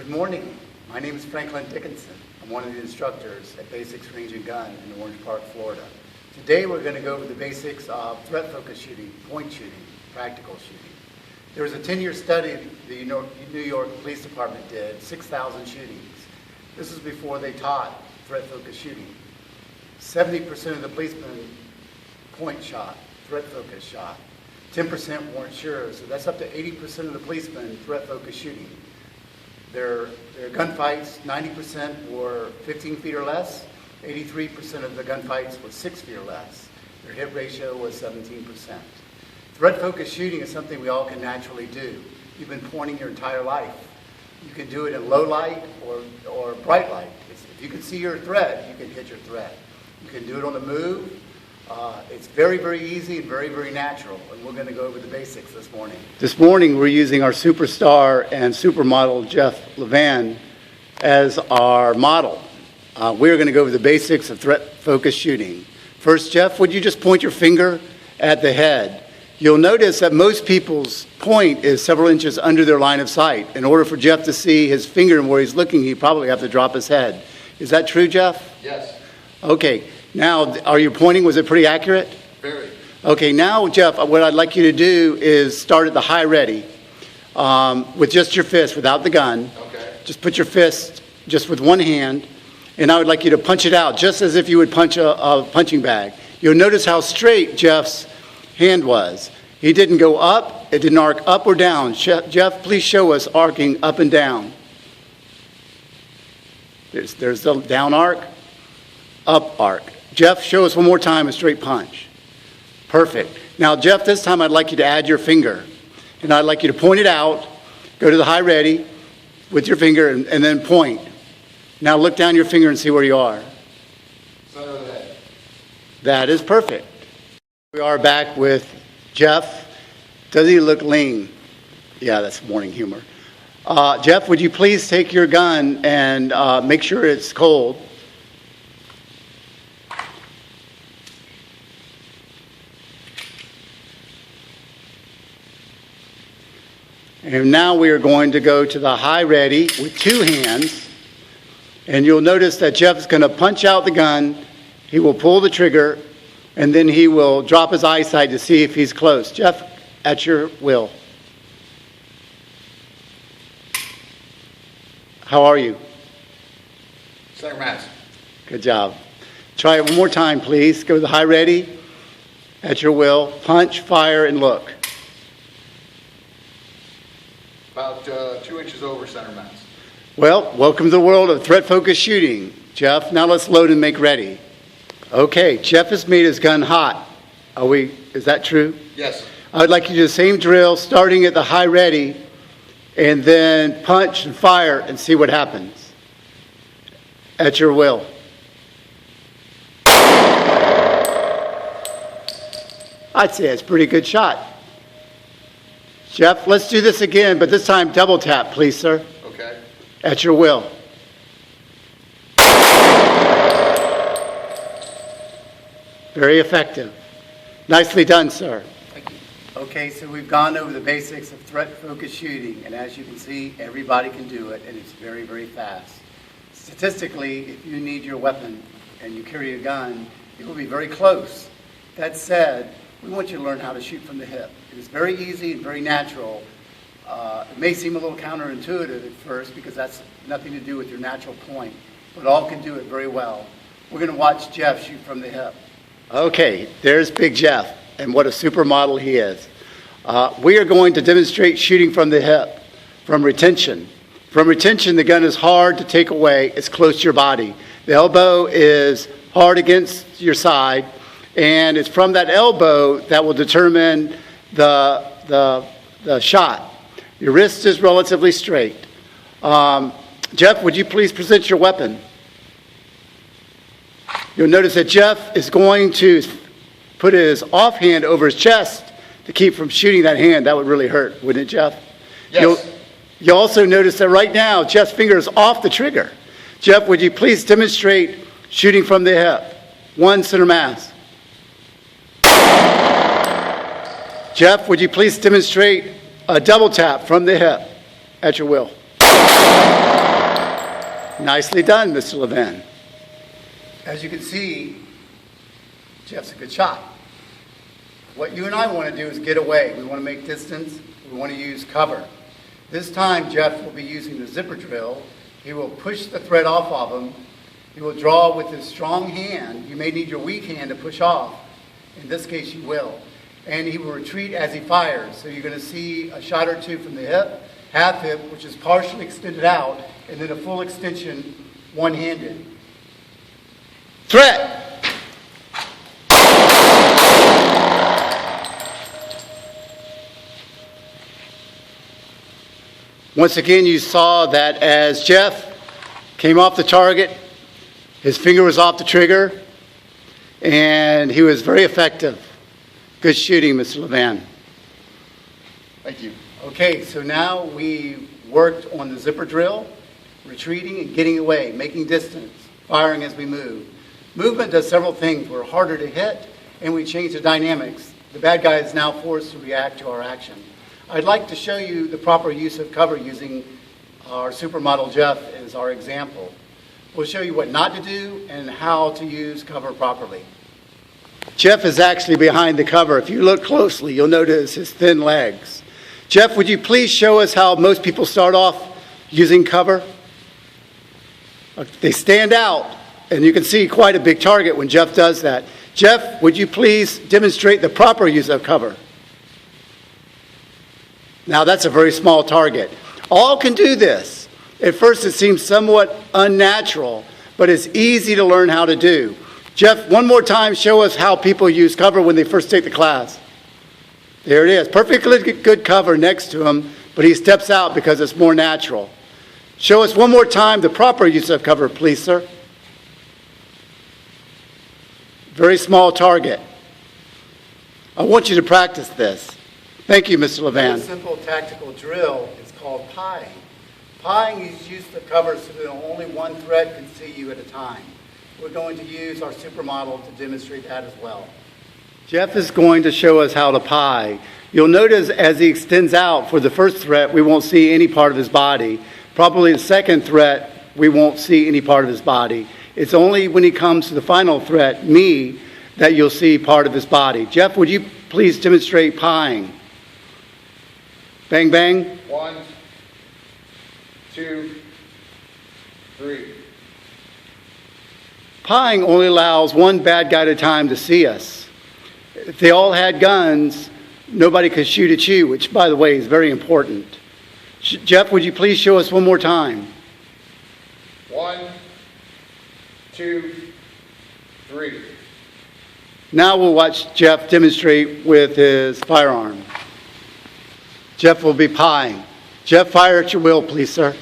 Good morning. My name is Franklin Dickinson. I'm one of the instructors at Basics Range and Gun in Orange Park, Florida. Today we're going to go over the basics of threat focus shooting, point shooting, practical shooting. There was a 10-year study the New York Police Department did, 6,000 shootings. This is before they taught threat focus shooting. 70% of the policemen point shot, threat focus shot. 10% weren't sure, so that's up to 80% of the policemen threat focus shooting. Their gunfights, 90% were 15 feet or less. 83% of the gunfights were 6 feet or less. Their hit ratio was 17%. Threat-focused shooting is something we all can naturally do. You've been pointing your entire life. You can do it in low light or bright light. If you can see your threat, you can hit your threat. You can do it on the move. It's very, very easy and very, very natural, and we're going to go over the basics this morning. This morning, we're using our superstar and supermodel, Jeff Levan, as our model. We're going to go over the basics of threat-focused shooting. First, Jeff, would you just point your finger at the head? You'll notice that most people's point is several inches under their line of sight. In order for Jeff to see his finger and where he's looking, he'd probably have to drop his head. Is that true, Jeff? Yes. Okay. Now, are you pointing? Was it pretty accurate? Very. Okay, now, Jeff, what I'd like you to do is start at the high ready with just your fist, without the gun. Okay. Just put your fist just with one hand, and I would like you to punch it out just as if you would punch a punching bag. You'll notice how straight Jeff's hand was. He didn't go up. It didn't arc up or down. Jeff, please show us arcing up and down. There's the down arc, up arc. Jeff, show us one more time a straight punch. Perfect. Now, Jeff, this time I'd like you to add your finger. And I'd like you to point it out, go to the high ready with your finger, and then point. Now look down your finger and see where you are. Center of the head. That is perfect. We are back with Jeff. Does he look lean? Yeah, that's morning humor. Jeff, would you please take your gun and make sure it's cold? And now we are going to go to the high ready with two hands. And you'll notice that Jeff's going to punch out the gun. He will pull the trigger, and then he will drop his eyesight to see if he's close. Jeff, at your will. How are you? Center mass. Good job. Try it one more time, please. Go to the high ready. At your will. Punch, fire, and look. About 2 inches over center mass. Well, welcome to the world of threat-focused shooting. Jeff, now let's load and make ready. Okay, Jeff has made his gun hot. Is that true? Yes. I would like you to do the same drill, starting at the high ready, and then punch and fire and see what happens. At your will. I'd say it's a pretty good shot. Jeff, let's do this again, but this time double tap, please, sir. Okay. At your will. Very effective. Nicely done, sir. Thank you. Okay, so we've gone over the basics of threat-focused shooting, and as you can see, everybody can do it, and it's very, very fast. Statistically, if you need your weapon and you carry a gun, it will be very close. That said, we want you to learn how to shoot from the hip. It is very easy and very natural. It may seem a little counterintuitive at first because that's nothing to do with your natural point, but all can do it very well. We're going to watch Jeff shoot from the hip. Okay, there's Big Jeff, and what a supermodel he is. We are going to demonstrate shooting from the hip, from retention. From retention, the gun is hard to take away. It's close to your body. The elbow is hard against your side, and it's from that elbow that will determine the shot. Your wrist is relatively straight. Jeff, would you please present your weapon? You'll notice that Jeff is going to put his offhand over his chest to keep from shooting that hand. That would really hurt, wouldn't it, Jeff? Yes. You'll also notice that right now, Jeff's finger is off the trigger. Jeff, would you please demonstrate shooting from the hip? One center mass. Jeff, would you please demonstrate a double tap from the hip at your will? Nicely done, Mr. Levin. As you can see, Jeff's a good shot. What you and I want to do is get away. We want to make distance. We want to use cover. This time, Jeff will be using the zipper drill. He will push the thread off of him. He will draw with his strong hand. You may need your weak hand to push off. In this case, you will. And he will retreat as he fires. So you're going to see a shot or two from the hip, half hip, which is partially extended out, and then a full extension one-handed. Threat! Once again, you saw that as Jeff came off the target, his finger was off the trigger, and he was very effective. Good shooting, Mr. Levin. Thank you. Okay, so now we worked on the zipper drill, retreating and getting away, making distance, firing as we move. Movement does several things. We're harder to hit, and we change the dynamics. The bad guy is now forced to react to our action. I'd like to show you the proper use of cover using our supermodel Jeff as our example. We'll show you what not to do and how to use cover properly. Jeff is actually behind the cover. If you look closely, you'll notice his thin legs. Jeff, would you please show us how most people start off using cover? They stand out, and you can see quite a big target when Jeff does that. Jeff, would you please demonstrate the proper use of cover? Now, that's a very small target. All can do this. At first, it seems somewhat unnatural, but it's easy to learn how to do. Jeff, one more time, show us how people use cover when they first take the class. There it is. Perfectly good cover next to him, but he steps out because it's more natural. Show us one more time the proper use of cover, please, sir. Very small target. I want you to practice this. Thank you, Mr. Levin. A simple tactical drill is called pieing. Pieing is used to cover so that only one threat can see you at a time. We're going to use our supermodel to demonstrate that as well. Jeff is going to show us how to pie. You'll notice as he extends out for the first threat, we won't see any part of his body. Probably the second threat, we won't see any part of his body. It's only when he comes to the final threat, me, that you'll see part of his body. Jeff, would you please demonstrate pieing? Bang, bang. 1, 2, 3. Pieing only allows one bad guy at a time to see us. If they all had guns, nobody could shoot at you, which, by the way, is very important. Jeff, would you please show us one more time? 1, 2, 3. Now we'll watch Jeff demonstrate with his firearm. Jeff will be pieing. Jeff, fire at your will, please, sir.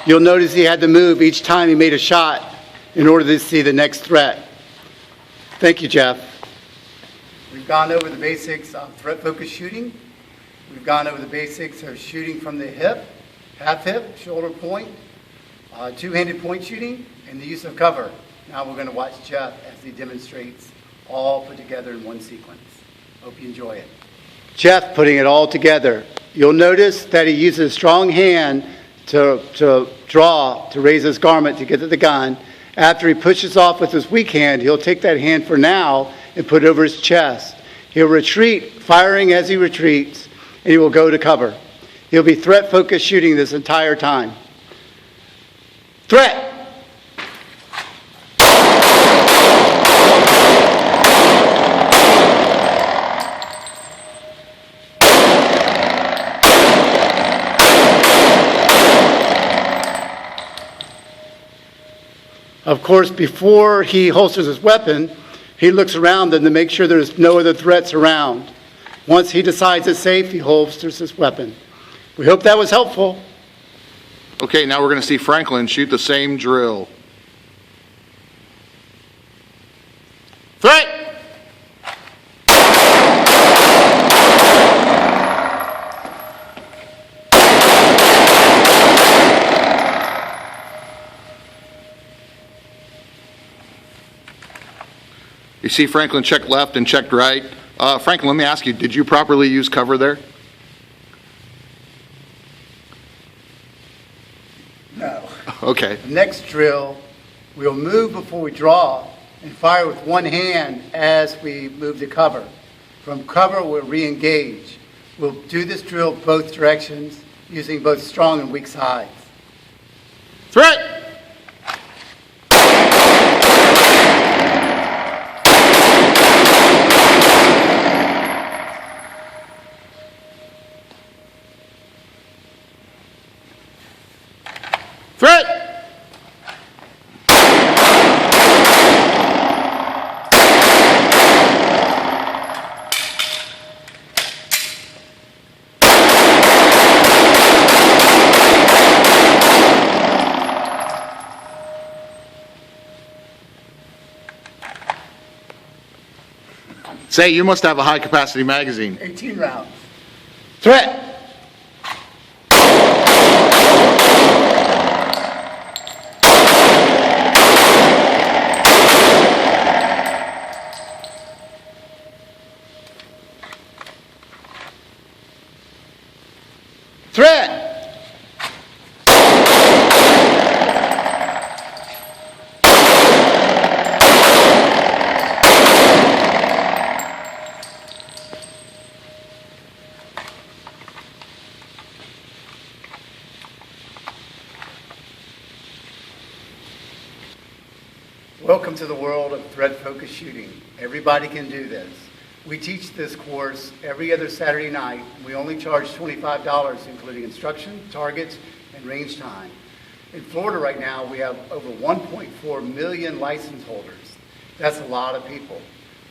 You'll notice he had to move each time he made a shot in order to see the next threat. Thank you, Jeff. We've gone over the basics of threat-focused shooting. We've gone over the basics of shooting from the hip, half hip, shoulder point, two-handed point shooting, and the use of cover. Now we're going to watch Jeff as he demonstrates all put together in one sequence. Hope you enjoy it. Jeff putting it all together. You'll notice that he uses a strong hand to draw, to raise his garment to get to the gun. After he pushes off with his weak hand, he'll take that hand for now and put it over his chest. He'll retreat, firing as he retreats, and he will go to cover. He'll be threat-focused shooting this entire time. Threat! Of course, before he holsters his weapon, he looks around and to make sure there's no other threats around. Once he decides it's safe, he holsters his weapon. We hope that was helpful. Okay, now we're going to see Franklin shoot the same drill. Threat! You see Franklin checked left and checked right. Franklin, let me ask you, did you properly use cover there? No. Okay. Next drill, we'll move before we draw and fire with one hand as we move to cover. From cover, we'll re-engage. We'll do this drill both directions using both strong and weak sides. Threat! Threat! Say, you must have a high-capacity magazine. 18 rounds. Threat! Threat! Welcome to the world of threat-focused shooting. Everybody can do this. We teach this course every other Saturday night. We only charge $25, including instruction, targets, and range time. In Florida right now, we have over 1.4 million license holders. That's a lot of people.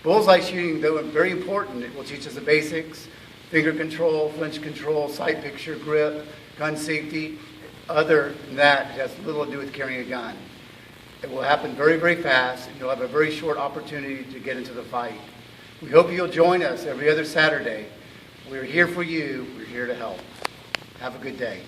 Bullseye shooting, though very important, it will teach us the basics: finger control, flinch control, sight picture, grip, gun safety. Other than that, it has little to do with carrying a gun. It will happen very, very fast, and you'll have a very short opportunity to get into the fight. We hope you'll join us every other Saturday. We're here for you. We're here to help. Have a good day.